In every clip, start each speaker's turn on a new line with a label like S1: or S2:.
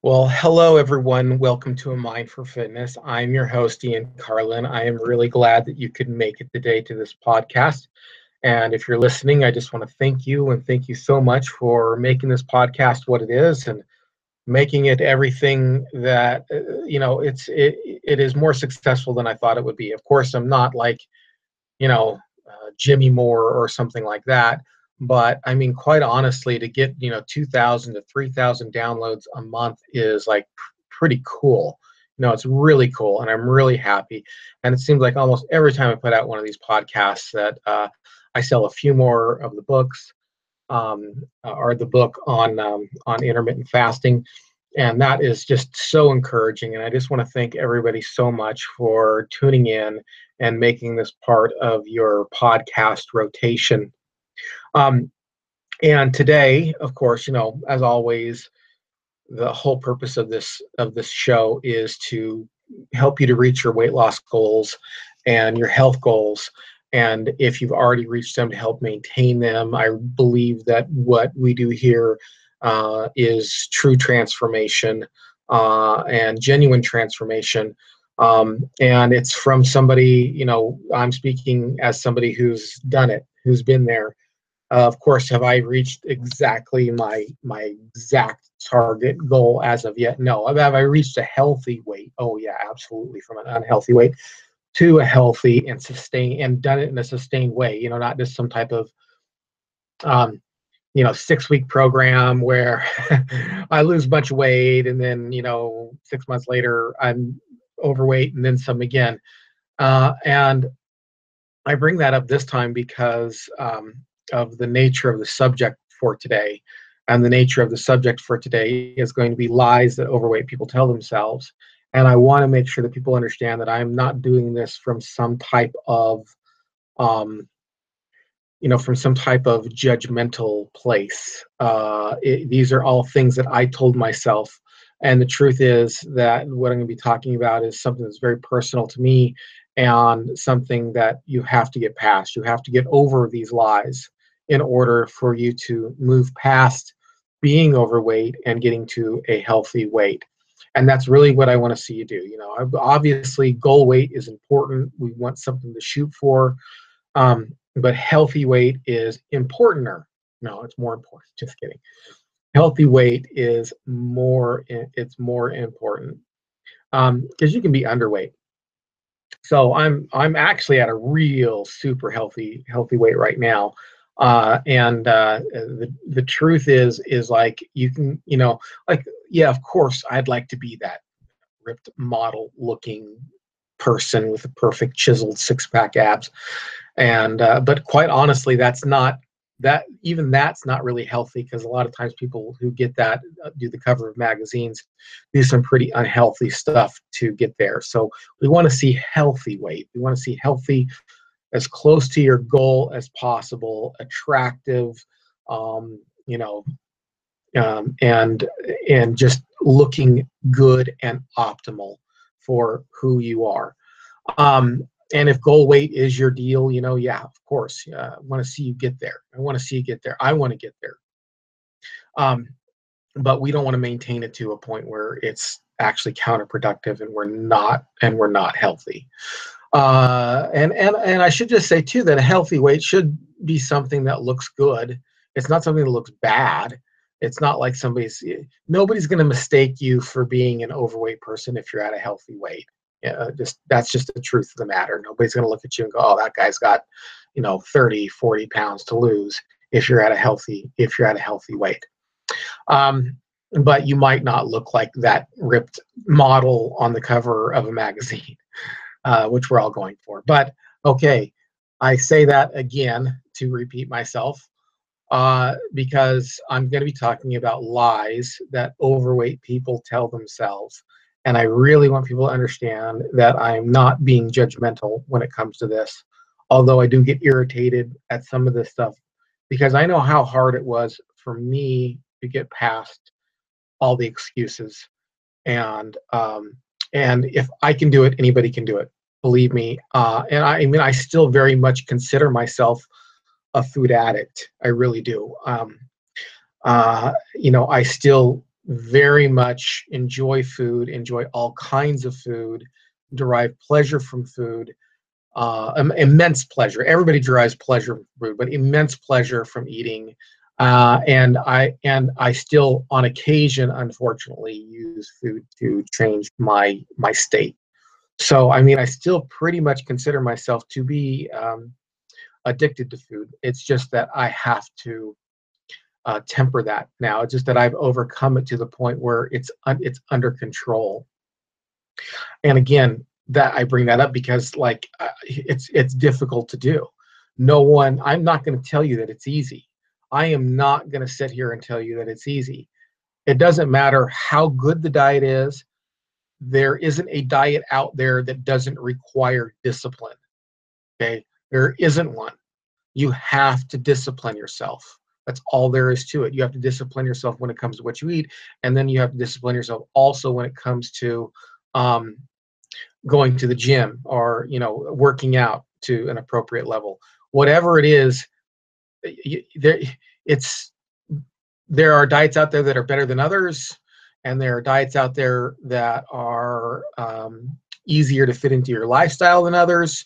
S1: Well, hello everyone. Welcome to A Mind for Fitness. I'm your host, Ian Carlin. I am really glad that you could make it today to this podcast. And if you're listening, I just want to thank you and thank you so much for making this podcast what it is and making it everything that it is more successful than I thought it would be. Of course, I'm not like Jimmy Moore or something like that. But I mean, quite honestly, to get 2,000 to 3,000 downloads a month is like pretty cool. It's really cool, and I'm really happy. And it seems like almost every time I put out one of these podcasts that I sell a few more of the books, or the book on intermittent fasting, and that is just so encouraging. And I just want to thank everybody so much for tuning in and making this part of your podcast rotation. Um, and today, of course, as always, the whole purpose of this show is to help you to reach your weight loss goals and your health goals. And if you've already reached them, to help maintain them. I believe that what we do here is true transformation and genuine transformation. And it's from somebody, I'm speaking as somebody who's done it, who's been there. Of course, have I reached exactly my exact target goal as of yet? No. Have I reached a healthy weight? Oh yeah, absolutely. From an unhealthy weight to a healthy and and done it in a sustained way. Not just some type of 6-week program where I lose a bunch of weight and then 6 months later I'm overweight and then some again. And I bring that up this time because of the nature of the subject for today. And the nature of the subject for today is going to be lies that overweight people tell themselves. And I want to make sure that people understand that I'm not doing this from some type of, judgmental place. These are all things that I told myself. And the truth is that what I'm going to be talking about is something that's very personal to me and something that you have to get past. You have to get over these lies in order for you to move past being overweight and getting to a healthy weight. And that's really what I want to see you do. Obviously, goal weight is important. We want something to shoot for. But healthy weight is importanter. No, it's more important. Just kidding. Healthy weight is it's more important because you can be underweight. So I'm actually at a real super healthy weight right now. And the truth is like you can, like, yeah, of course I'd like to be that ripped model looking person with a perfect chiseled six-pack abs. And but quite honestly, that's not really healthy, because a lot of times people who get that do the cover of magazines, do some pretty unhealthy stuff to get there. So we want to see healthy weight. We want to see healthy, as close to your goal as possible, attractive, you know, and just looking good and optimal for who you are. And if goal weight is your deal, yeah, of course, I want to see you get there. I want to see you get there. I want to get there. But we don't want to maintain it to a point where it's actually counterproductive and we're not healthy. And I should just say too that a healthy weight should be something that looks good. It's not something that looks bad. It's not like nobody's going to mistake you for being an overweight person if you're at a healthy weight. That's just the truth of the matter. Nobody's going to look at you and go, oh, that guy's got 30, 40 pounds to lose if you're at a healthy weight. But you might not look like that ripped model on the cover of a magazine, which we're all going for. But okay, I say that again to repeat myself, because I'm going to be talking about lies that overweight people tell themselves. And I really want people to understand that I'm not being judgmental when it comes to this, although I do get irritated at some of this stuff, because I know how hard it was for me to get past all the excuses. And if I can do it, anybody can do it. Believe me. And I mean, I still very much consider myself a food addict. I really do. I still very much enjoy food, enjoy all kinds of food, derive pleasure from food, immense pleasure. Everybody derives pleasure from food, but immense pleasure from eating. And I still, on occasion, unfortunately, use food to change my state. So I mean, I still pretty much consider myself to be addicted to food. It's just that I have to temper that now. It's just that I've overcome it to the point where it's under control. And again, that I bring that up because like it's difficult to do. No one, I'm not going to tell you that it's easy. I am not going to sit here and tell you that it's easy. It doesn't matter how good the diet is. There isn't a diet out there that doesn't require discipline. Okay, there isn't one. You have to discipline yourself. That's all there is to it. You have to discipline yourself when it comes to what you eat, and then you have to discipline yourself also when it comes to um, going to the gym or working out to an appropriate level. Whatever it is, there it's there are diets out there that are better than others, and there are diets out there that are easier to fit into your lifestyle than others.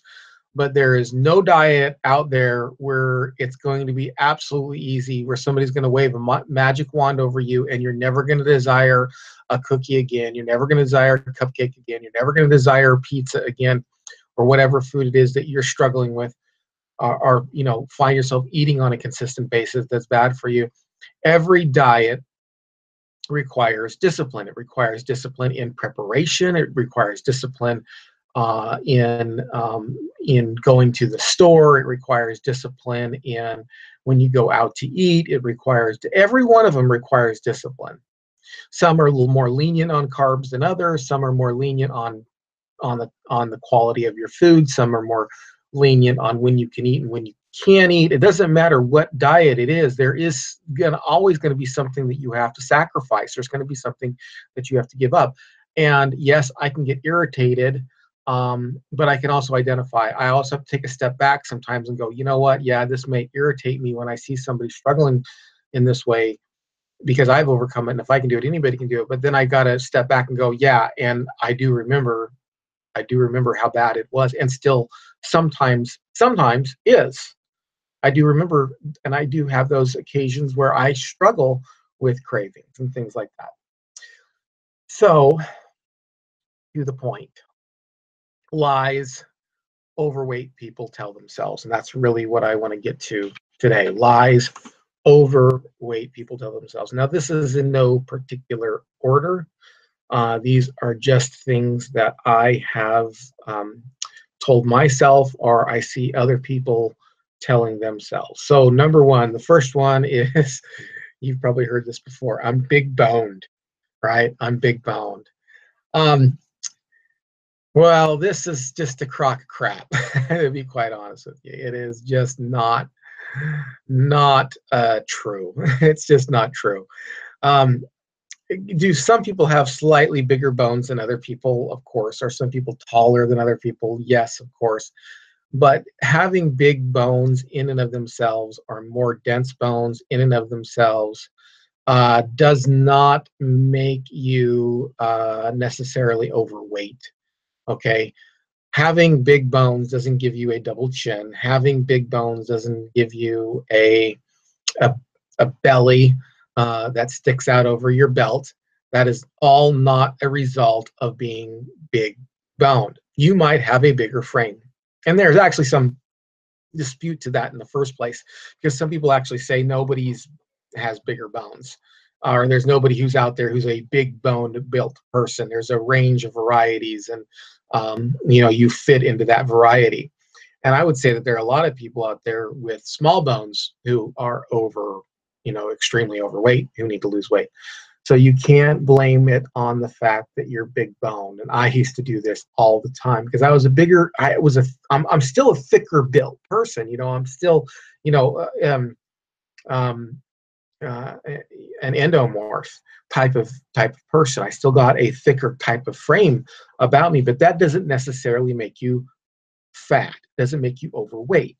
S1: But there is no diet out there where it's going to be absolutely easy, where somebody's going to wave a magic wand over you and you're never going to desire a cookie again. You're never going to desire a cupcake again. You're never going to desire pizza again, or whatever food it is that you're struggling with, or find yourself eating on a consistent basis that's bad for you. Every diet requires discipline. It requires discipline in preparation. It requires discipline in going to the store. It requires discipline in when you go out to eat. Every one of them requires discipline. Some are a little more lenient on carbs than others. Some are more lenient on the quality of your food. Some are more lenient on when you can eat and when you can't eat. It doesn't matter what diet it is. There is always going to be something that you have to sacrifice. There's going to be something that you have to give up. And yes, I can get irritated, but I can also identify. I also have to take a step back sometimes and go, you know what? Yeah, this may irritate me when I see somebody struggling in this way, because I've overcome it. And if I can do it, anybody can do it. But then I got to step back and go, yeah, and I do remember how bad it was, and still sometimes is. I do remember, and I do have those occasions where I struggle with cravings and things like that. So, to the point, lies overweight people tell themselves, and that's really what I want to get to today. Lies overweight people tell themselves. Now, this is in no particular order. These are just things that I have told myself, or I see other people telling themselves. So number one, the first one is, you've probably heard this before, I'm big boned, right? I'm big boned. Well, this is just a crock of crap, to be quite honest with you. It is just not true. It's just not true. Do some people have slightly bigger bones than other people? Of course. Are some people taller than other people? Yes, of course. But having big bones in and of themselves, or more dense bones in and of themselves, does not make you necessarily overweight. Okay. Having big bones doesn't give you a double chin. Having big bones doesn't give you a belly that sticks out over your belt. That is all not a result of being big boned. You might have a bigger frame. And there's actually some dispute to that in the first place, because some people actually say nobody has bigger bones, or there's nobody who's out there who's a big boned built person. There's a range of varieties, and you fit into that variety. And I would say that there are a lot of people out there with small bones who are extremely overweight, who need to lose weight. So you can't blame it on the fact that you're big boned. And I used to do this all the time because I'm still a thicker built person. I'm still, an endomorph type of person. I still got a thicker type of frame about me, but that doesn't necessarily make you fat. Doesn't make you overweight.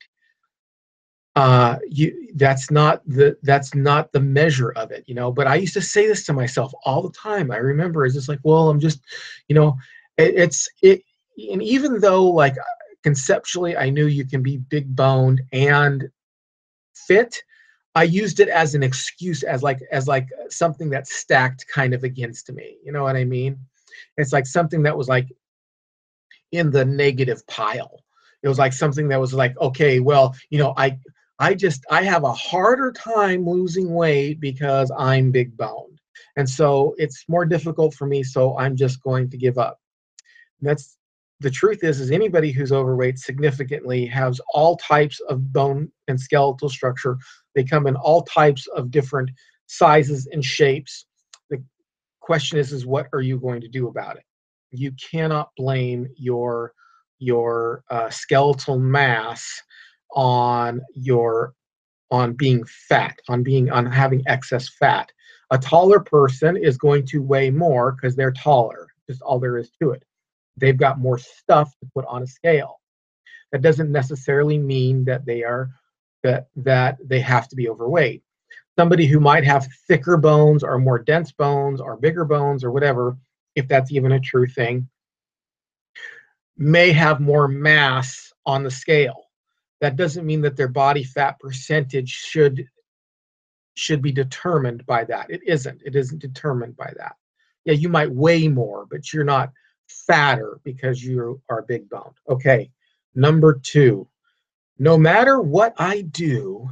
S1: That's not the measure of it, but I used to say this to myself all the time. I remember it's just like, well, I'm just, you know it's it and even though, like, conceptually I knew you can be big boned and fit, I used it as an excuse, as like something that stacked kind of against me, you know what I mean? It's like something that was like in the negative pile. It was like something that was like, okay, well, I have a harder time losing weight because I'm big boned. And so it's more difficult for me, so I'm just going to give up. That's the truth is anybody who's overweight significantly has all types of bone and skeletal structure. They come in all types of different sizes and shapes. The question is what are you going to do about it? You cannot blame your skeletal mass on your on being fat, on having excess fat. A taller person is going to weigh more because they're taller. Just all there is to it. They've got more stuff to put on a scale. That doesn't necessarily mean that they have to be overweight. Somebody who might have thicker bones or more dense bones or bigger bones or whatever, if that's even a true thing, may have more mass on the scale. That doesn't mean that their body fat percentage should be determined by that. It isn't. It isn't determined by that. Yeah, you might weigh more, but you're not fatter because you are big boned. Okay, number two, no matter what I do,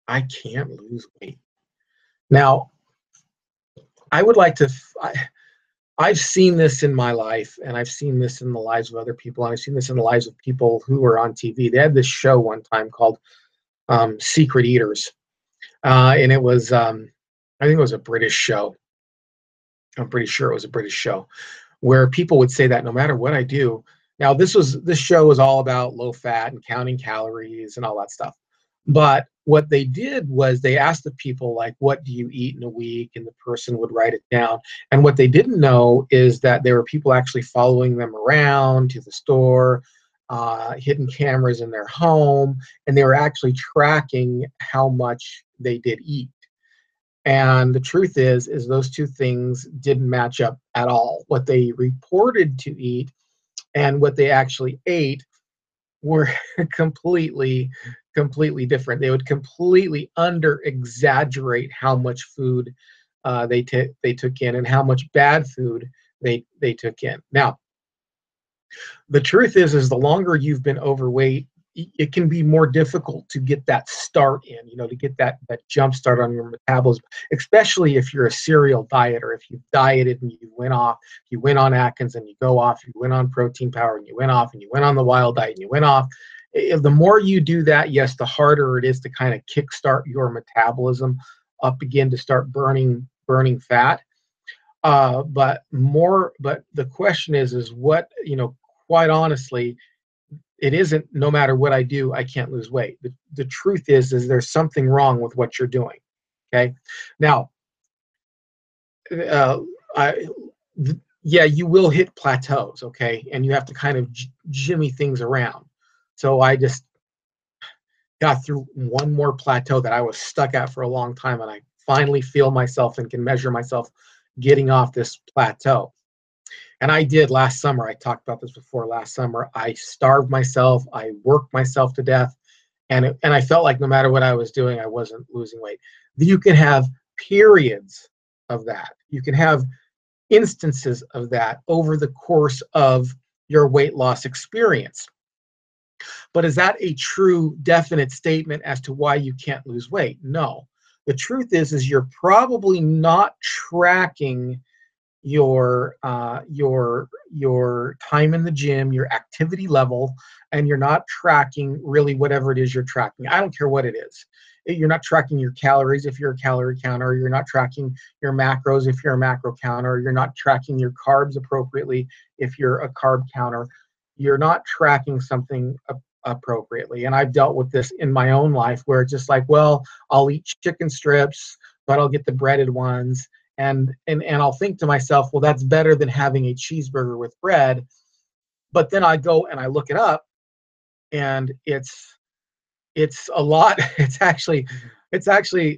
S1: I can't lose weight. Now, I would like to. I've seen this in my life, and I've seen this in the lives of other people, and I've seen this in the lives of people who are on TV. They had this show one time called Secret Eaters, and it was, I think it was a British show. I'm pretty sure it was a British show where people would say that no matter what I do. Now, this show was all about low fat and counting calories and all that stuff. But what they did was they asked the people, like, what do you eat in a week? And the person would write it down. And what they didn't know is that there were people actually following them around to the store, hidden cameras in their home, and they were actually tracking how much they did eat. And the truth is those two things didn't match up at all. What they reported to eat and what they actually ate were completely, completely different. They would completely under exaggerate how much food they took in and how much bad food they took in. Now, the truth is the longer you've been overweight, it can be more difficult to get that start in, to get that jump start on your metabolism, especially if you're a serial dieter. If you've dieted and you went on Atkins and you go off, you went on protein power and you went off, and you went on the wild diet and you went off. The more you do that, yes, the harder it is to kind of kickstart your metabolism up again to start burning fat. But the question is what, quite honestly, it isn't no matter what I do, I can't lose weight. The truth is there's something wrong with what you're doing. Okay. Now, uh, I, yeah, you will hit plateaus. Okay. And you have to kind of jimmy things around. So I just got through one more plateau that I was stuck at for a long time. And I finally feel myself and can measure myself getting off this plateau. And I did last summer. I talked about this before. Last summer, I starved myself. I worked myself to death. And I felt like no matter what I was doing, I wasn't losing weight. You can have periods of that. You can have instances of that over the course of your weight loss experience. But is that a true, definite statement as to why you can't lose weight? No. The truth is you're probably not tracking your time in the gym, your activity level, and you're not tracking really whatever it is you're tracking. I don't care what it is. You're not tracking your calories if you're a calorie counter. You're not tracking your macros if you're a macro counter. You're not tracking your carbs appropriately if you're a carb counter. You're not tracking something appropriately. And I've dealt with this in my own life where it's just like, well, I'll eat chicken strips, but I'll get the breaded ones. And I'll think to myself, well, that's better than having a cheeseburger with bread. But then I go and I look it up, and it's it's a lot. It's actually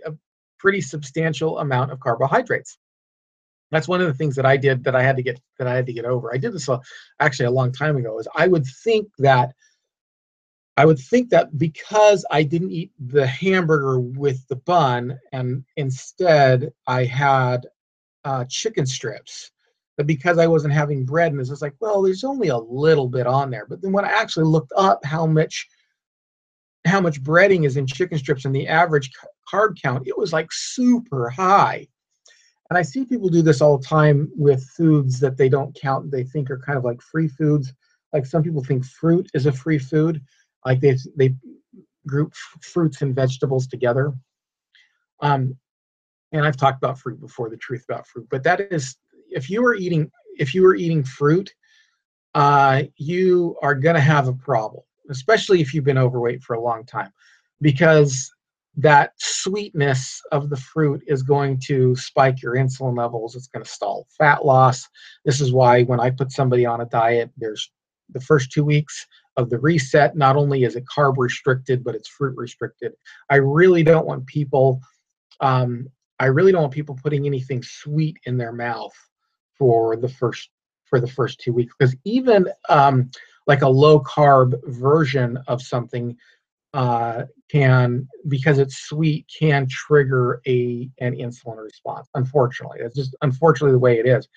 S1: a pretty substantial amount of carbohydrates. That's one of the things that I did that I had to get over. I did this actually a long time ago. Is I would think that because I didn't eat the hamburger with the bun, and instead I had chicken strips, that because I wasn't having bread, and it's just like, well, there's only a little bit on there. But then when I actually looked up how much breading is in chicken strips and the average carb count, it was like super high. And I see people do this all the time with foods that they don't count, they think are kind of like free foods. Like some people think fruit is a free food. Like they group fruits and vegetables together. Um, and I've talked about fruit before, the truth about fruit. But that is, if you were eating fruit, you are going to have a problem, especially if you've been overweight for a long time, because that sweetness of the fruit is going to spike your insulin levels. It's going to stall fat loss. This is why when I put somebody on a diet, there's the first 2 weeks of the reset. Not only is it carb restricted, but it's fruit restricted. I really don't want people. Um, I really don't want people putting anything sweet in their mouth for the first for the first 2 weeks, because even like a low carb version of something can, because it's sweet, can trigger an insulin response. Unfortunately, it's just unfortunately the way it is,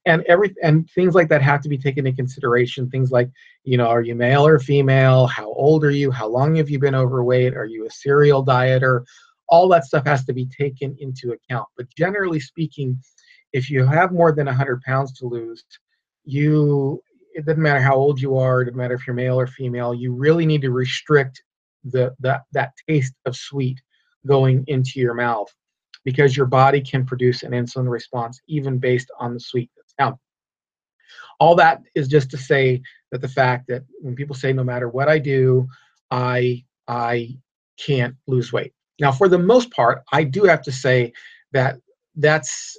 S1: and things like that have to be taken into consideration. Things like, are you male or female? How old are you? How long have you been overweight? Are you a serial dieter? All that stuff has to be taken into account. But generally speaking, if you have more than 100 pounds to lose, it doesn't matter how old you are, it doesn't matter if you're male or female, you really need to restrict that taste of sweet going into your mouth, because your body can produce an insulin response even based on the sweetness. Now, all that is just to say that the fact that when people say no matter what I do, I can't lose weight. Now, for the most part, I do have to say that that's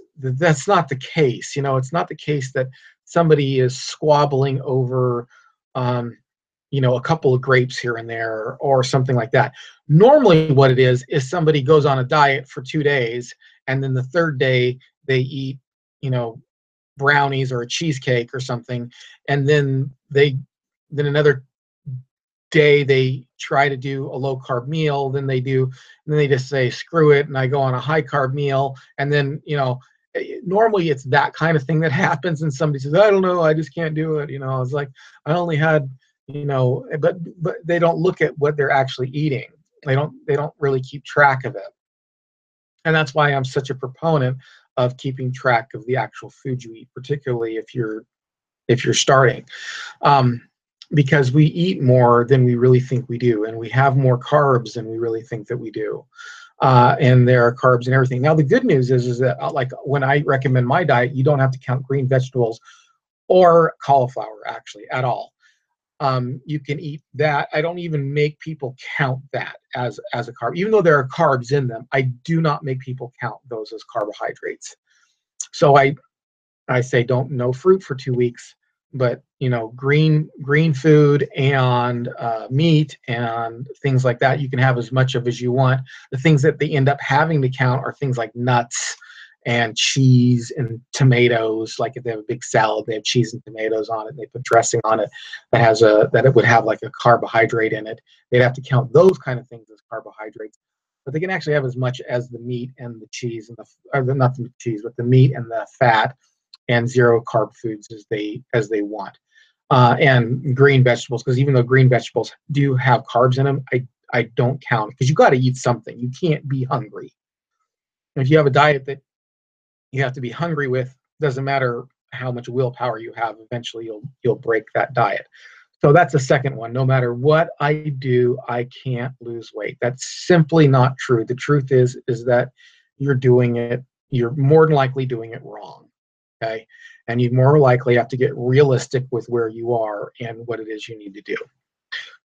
S1: not the case. It's not the case that somebody is squabbling over a couple of grapes here and there or something like that. Normally what it is somebody goes on a diet for 2 days, and then the third day they eat, you know, brownies or a cheesecake or something, and then another day they try to do a low carb meal, then they just say screw it and I go on a high carb meal, and then normally it's that kind of thing that happens, and somebody says, I don't know, I just can't do it. It's like, I only had, but they don't look at what they're actually eating. They don't really keep track of it. And that's why I'm such a proponent of keeping track of the actual food you eat, particularly if you're starting, um, because we eat more than we really think we do, and we have more carbs than we really think that we do. And there are carbs and everything. Now, the good news is that, like, when I recommend my diet, you don't have to count green vegetables or cauliflower actually at all. You can eat that. I don't even make people count that as a carb, even though there are carbs in them. I do not make people count those as carbohydrates. So I say don't, no fruit for 2 weeks, but green food and meat and things like that you can have as much of as you want. The things that they end up having to count are things like nuts and cheese and tomatoes. Like if they have a big salad, they have cheese and tomatoes on it, and they put dressing on it that it would have like a carbohydrate in it. They'd have to count those kind of things as carbohydrates. But they can actually have as much as the meat and the cheese and not the cheese, but the meat and the fat and zero carb foods as they want. And green vegetables, because even though green vegetables do have carbs in them, I don't count, because you got to eat something. You can't be hungry. If you have a diet that you have to be hungry with, doesn't matter how much willpower you have, eventually you'll break that diet. So that's the second one. No matter what I do, I can't lose weight. That's simply not true. The truth is that you're more than likely doing it wrong. Okay. And you more likely have to get realistic with where you are and what it is you need to do.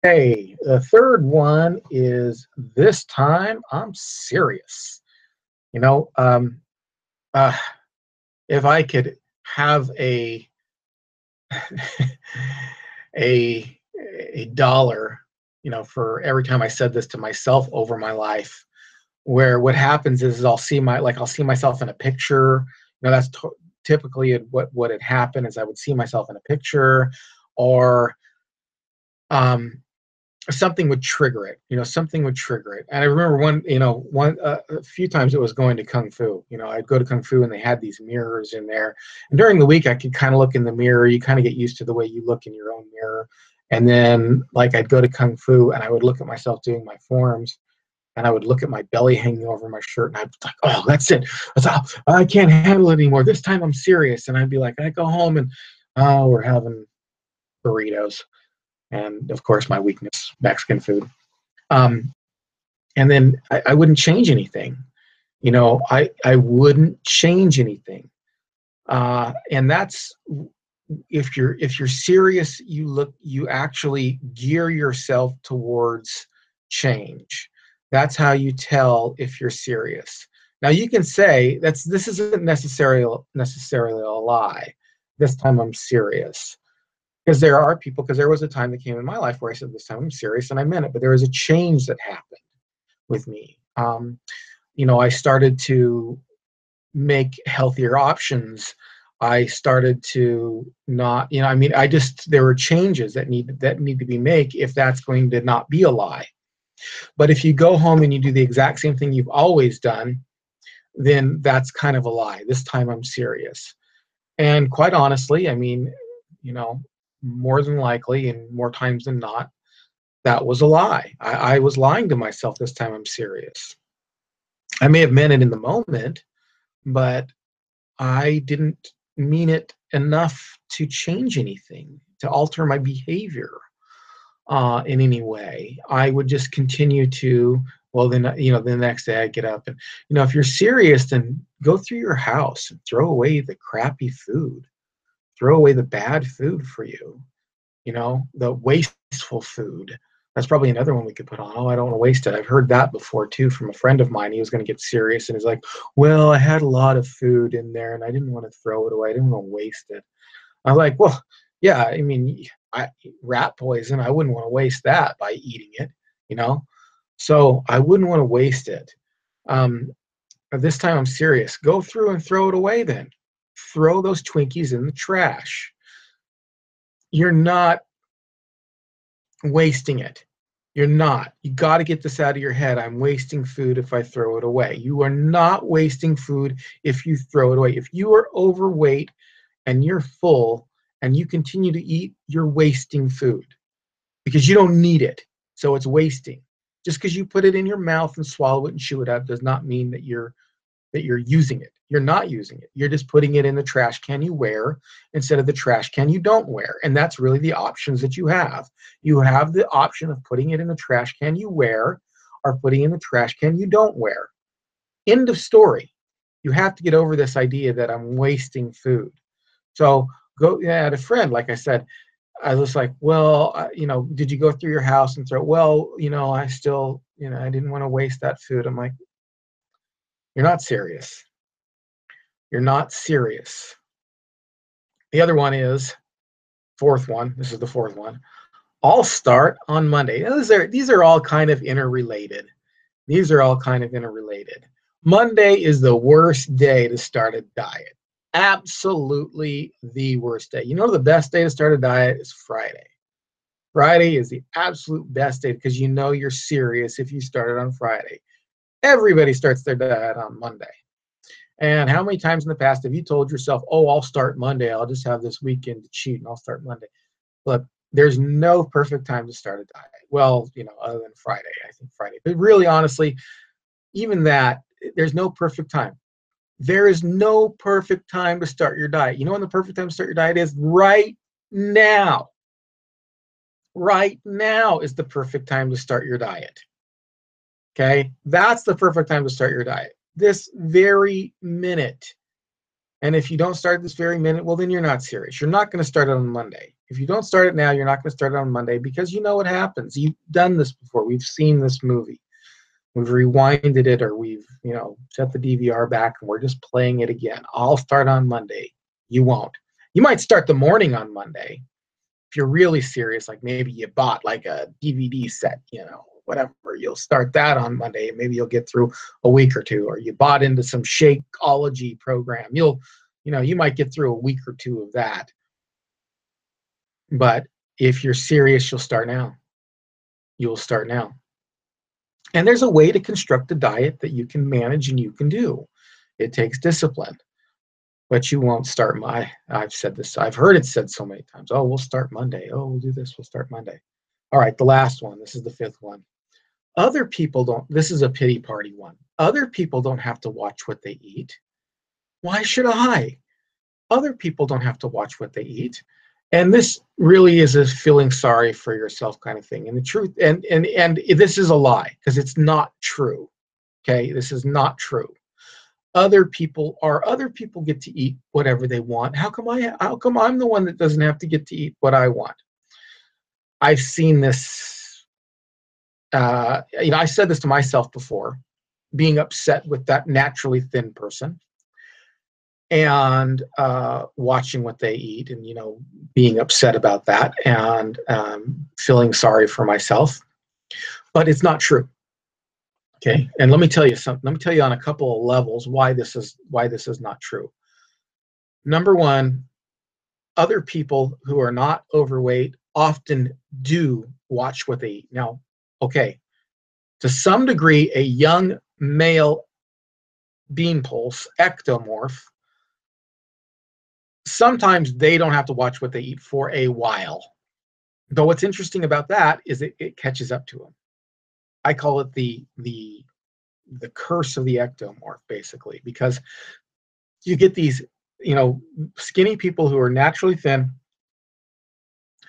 S1: Hey, the third one is, this time I'm serious. You know, uh, if I could have a a dollar for every time I said this to myself over my life, where what happens is I'll see myself in a picture. That's typically what had happened is I would see myself in a picture, or um, something would trigger it. Something would trigger it. And I remember a few times it was going to kung fu. I'd go to kung fu and they had these mirrors in there. And during the week, I could kind of look in the mirror. You kind of get used to the way you look in your own mirror. And then, like, I'd go to kung fu and I would look at myself doing my forms, and I would look at my belly hanging over my shirt, and I'd be like, "Oh, that's it. I can't handle it anymore. This time I'm serious." And I'd be like, I go home and, oh, we're having burritos, and of course my weakness, Mexican food. Um, and then I wouldn't change anything. I wouldn't change anything. And that's, if you're serious, you actually gear yourself towards change. That's how you tell if you're serious. Now you can say this isn't necessarily a lie. This time I'm serious. Because there are people, because there was a time that came in my life where I said, this time I'm serious, and I meant it. But there was a change that happened with me. I started to make healthier options. I started to not, there were changes that need to be made if that's going to not be a lie. But if you go home and you do the exact same thing you've always done, then that's kind of a lie. This time I'm serious. And quite honestly, you know, more than likely and more times than not, that was a lie. I was lying to myself. This time I'm serious. I may have meant it in the moment, but I didn't mean it enough to change anything, to alter my behavior in any way. I would just continue to, well, then, the next day I get up and, if you're serious, then go through your house and throw away the crappy food, throw away the bad food for you, the wasteful food. That's probably another one we could put on. Oh, I don't want to waste it. I've heard that before too from a friend of mine. He was going to get serious and he's like, well, I had a lot of food in there and I didn't want to throw it away. I didn't want to waste it. I was like, well, yeah, rat poison, I wouldn't want to waste that by eating it, you know? So I wouldn't want to waste it. Um, this time I'm serious. Go through and throw it away then. Throw those Twinkies in the trash. You're not wasting it. You're not. You got to get this out of your head. I'm wasting food if I throw it away. You are not wasting food if you throw it away. If you are overweight and you're full and you continue to eat, you're wasting food because you don't need it. So it's wasting. Just because you put it in your mouth and swallow it and chew it out does not mean that you're using it. You're not using it. You're just putting it in the trash can you wear instead of the trash can you don't wear. And that's really the options that you have. You have the option of putting it in the trash can you wear or putting it in the trash can you don't wear. End of story. You have to get over this idea that I'm wasting food. So I had a friend, like I said, I was like, well, did you go through your house and throw, well, I still, I didn't want to waste that food. I'm like, you're not serious. You're not serious. The other one is, fourth one, this is the fourth one. I'll start on Monday. Now, these are all kind of interrelated. These are all kind of interrelated. Monday is the worst day to start a diet. Absolutely the worst day. The best day to start a diet is Friday. Friday is the absolute best day because you're serious if you started on Friday. Everybody starts their diet on Monday. And how many times in the past have you told yourself, oh, I'll start Monday. I'll just have this weekend to cheat and I'll start Monday. Look, there's no perfect time to start a diet. Well, other than Friday, I think Friday. But really, honestly, even that, there's no perfect time. There is no perfect time to start your diet. You know when the perfect time to start your diet is? Right now. Right now is the perfect time to start your diet. Okay? That's the perfect time to start your diet. This very minute. And if you don't start this very minute, well, then you're not serious. You're not going to start it on Monday. If you don't start it now, you're not going to start it on Monday because you know what happens. You've done this before. We've seen this movie. We've rewinded it, or we've, set the DVR back and we're just playing it again. I'll start on Monday. You won't. You might start the morning on Monday, If you're really serious, like maybe you bought like a DVD set, whatever, you'll start that on Monday and maybe you'll get through a week or two, or you bought into some Shakeology program. You might get through a week or two of that. But if you're serious, you'll start now. You'll start now. And there's a way to construct a diet that you can manage and you can do. It takes discipline. But you won't start I've said this, I've heard it said so many times. Oh, we'll start Monday. Oh, we'll do this, we'll start Monday. All right, the last one. This is the fifth one. Other people don't, this is a pity party one. Other people don't have to watch what they eat. Why should I? Other people don't have to watch what they eat. And this really is a feeling sorry for yourself kind of thing. And the truth, and this is a lie, because it's not true. Okay, this is not true. Other people get to eat whatever they want. How come I'm the one that doesn't have to get to eat what I want? I've seen this, I said this to myself before, being upset with that naturally thin person and watching what they eat and, being upset about that and feeling sorry for myself. But it's not true. Okay, and let me tell you something. Let me tell you on a couple of levels why this is not true. Number one, other people who are not overweight often do watch what they eat. Now, okay, to some degree, a young male bean pulse, ectomorph, sometimes they don't have to watch what they eat for a while. But what's interesting about that is it catches up to them. I call it the curse of the ectomorph, basically, because you get these, skinny people who are naturally thin,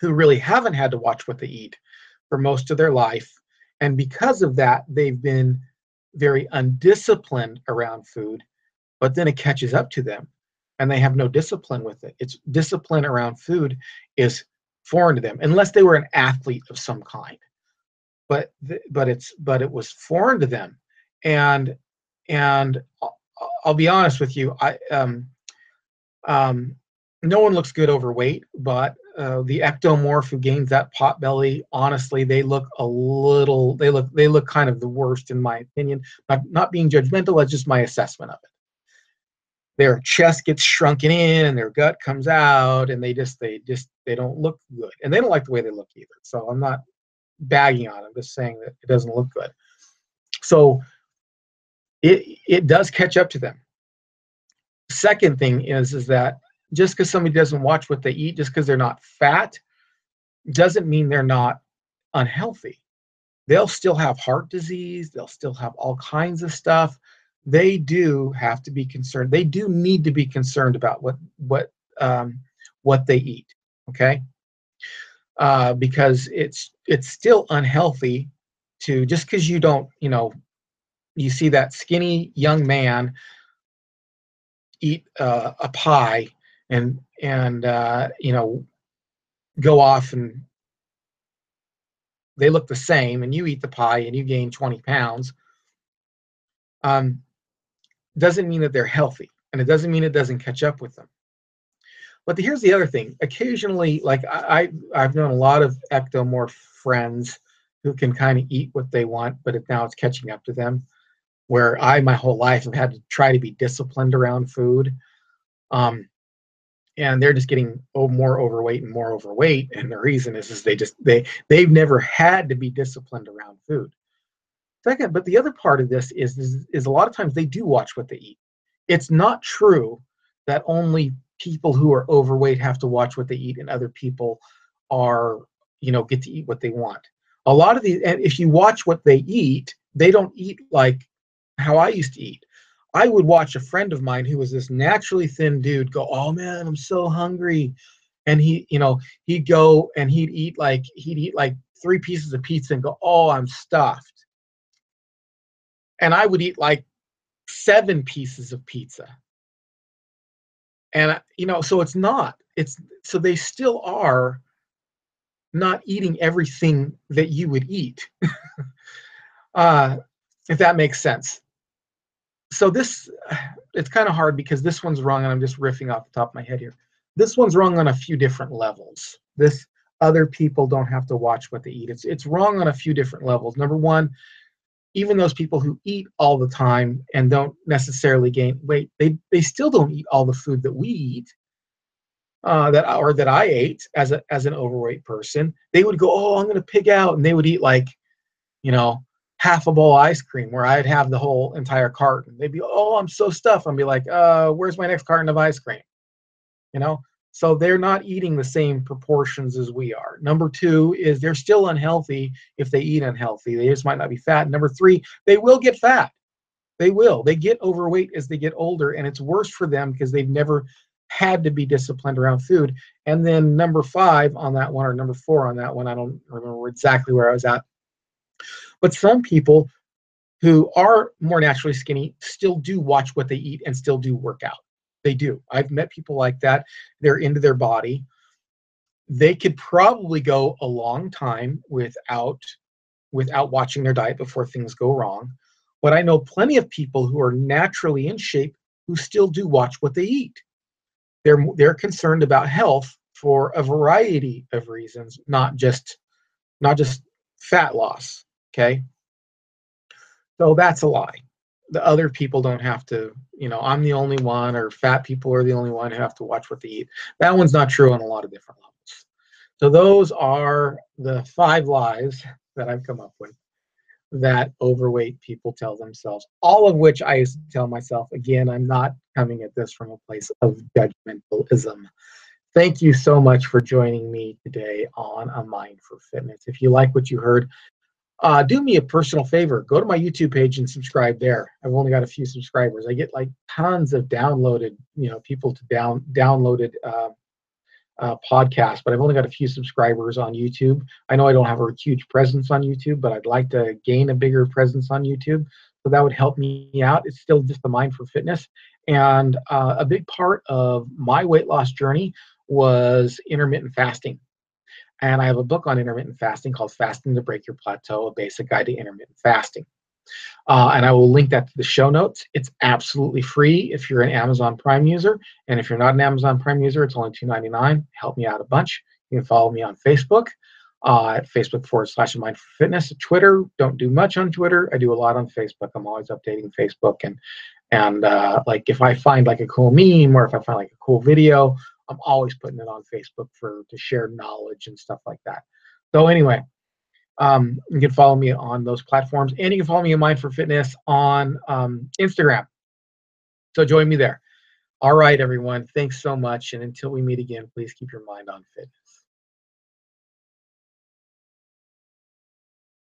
S1: who really haven't had to watch what they eat for most of their life. And because of that, they've been very undisciplined around food, but then it catches up to them and they have no discipline with it. It's discipline around food is foreign to them, unless they were an athlete of some kind. But it was foreign to them. And I'll be honest with you, no one looks good overweight, but the ectomorph who gains that pot belly, honestly, they look kind of the worst in my opinion. Not being judgmental, that's just my assessment of it. Their chest gets shrunken in and their gut comes out, and they don't look good, and they don't like the way they look either. So I'm not bagging on them, just saying that it doesn't look good. So it does catch up to them. Second thing is that just because somebody doesn't watch what they eat, just because they're not fat, doesn't mean they're not unhealthy. They'll still have heart disease. They'll still have all kinds of stuff. They do have to be concerned. They do need to be concerned about what they eat. Okay, because it's still unhealthy to, just because you don't, you see that skinny young man eat a pie and go off and they look the same, and you eat the pie and you gain 20 pounds, doesn't mean that they're healthy, and it doesn't mean it doesn't catch up with them. But here's the other thing. Occasionally, like I've known a lot of ectomorph friends who can kind of eat what they want, but now it's catching up to them, where my whole life have had to try to be disciplined around food. And they're just getting more overweight and more overweight. And the reason is they've never had to be disciplined around food. Second, but the other part of this is a lot of times they do watch what they eat. It's not true that only people who are overweight have to watch what they eat and other people get to eat what they want. A lot of these, and if you watch what they eat, they don't eat like how I used to eat. I would watch a friend of mine who was this naturally thin dude go, "Oh man, I'm so hungry," and he'd go and he'd eat like 3 pieces of pizza and go, "Oh, I'm stuffed," and I would eat like 7 pieces of pizza, and so so they still are not eating everything that you would eat, if that makes sense. So it's kind of hard because this one's wrong, and I'm just riffing off the top of my head here. This one's wrong on a few different levels. other people don't have to watch what they eat. It's wrong on a few different levels. Number one, even those people who eat all the time and don't necessarily gain weight, they still don't eat all the food that we eat, that I ate as an overweight person. They would go, oh, I'm going to pig out, and they would eat like, you know, half a bowl of ice cream where I'd have the whole entire carton. They'd be, oh, I'm so stuffed. I'd be like, where's my next carton of ice cream? You know, so they're not eating the same proportions as we are. Number two is they're still unhealthy if they eat unhealthy. They just might not be fat. Number three, they will get fat. They will. They get overweight as they get older, and it's worse for them because they've never had to be disciplined around food. And then number five on that one, or number four on that one, I don't remember exactly where I was at. But some people who are more naturally skinny still do watch what they eat and still do work out. They do. I've met people like that. They're into their body. They could probably go a long time without watching their diet before things go wrong. But I know plenty of people who are naturally in shape who still do watch what they eat. They're concerned about health for a variety of reasons, not just fat loss. Okay, so that's a lie. The other people don't have to, I'm the only one, or fat people are the only one who have to watch what they eat. That one's not true on a lot of different levels. So those are the 5 lies that I've come up with that overweight people tell themselves, all of which I used to tell myself. Again, I'm not coming at this from a place of judgmentalism. Thank you so much for joining me today on A Mind for Fitness. If you like what you heard, do me a personal favor. Go to my YouTube page and subscribe there. I've only got a few subscribers. I get like tons of downloaded, people to downloaded podcasts, but I've only got a few subscribers on YouTube. I know I don't have a huge presence on YouTube, but I'd like to gain a bigger presence on YouTube. So that would help me out. It's still just a Mind for Fitness. And a big part of my weight loss journey was intermittent fasting. And I have a book on intermittent fasting called Fasting to Break Your Plateau, a basic guide to intermittent fasting. And I will link that to the show notes. It's absolutely free if you're an Amazon Prime user. And if you're not an Amazon Prime user, it's only $2.99. Help me out a bunch. You can follow me on Facebook at Facebook.com/A Mind for Fitness. Twitter, don't do much on Twitter. I do a lot on Facebook. I'm always updating Facebook. And like if I find like a cool meme, or if I find like a cool video, I'm always putting it on Facebook to share knowledge and stuff like that. So anyway, you can follow me on those platforms, and you can follow me in Mind for Fitness on Instagram. So join me there. All right, everyone. Thanks so much. And until we meet again, please keep your mind on fitness.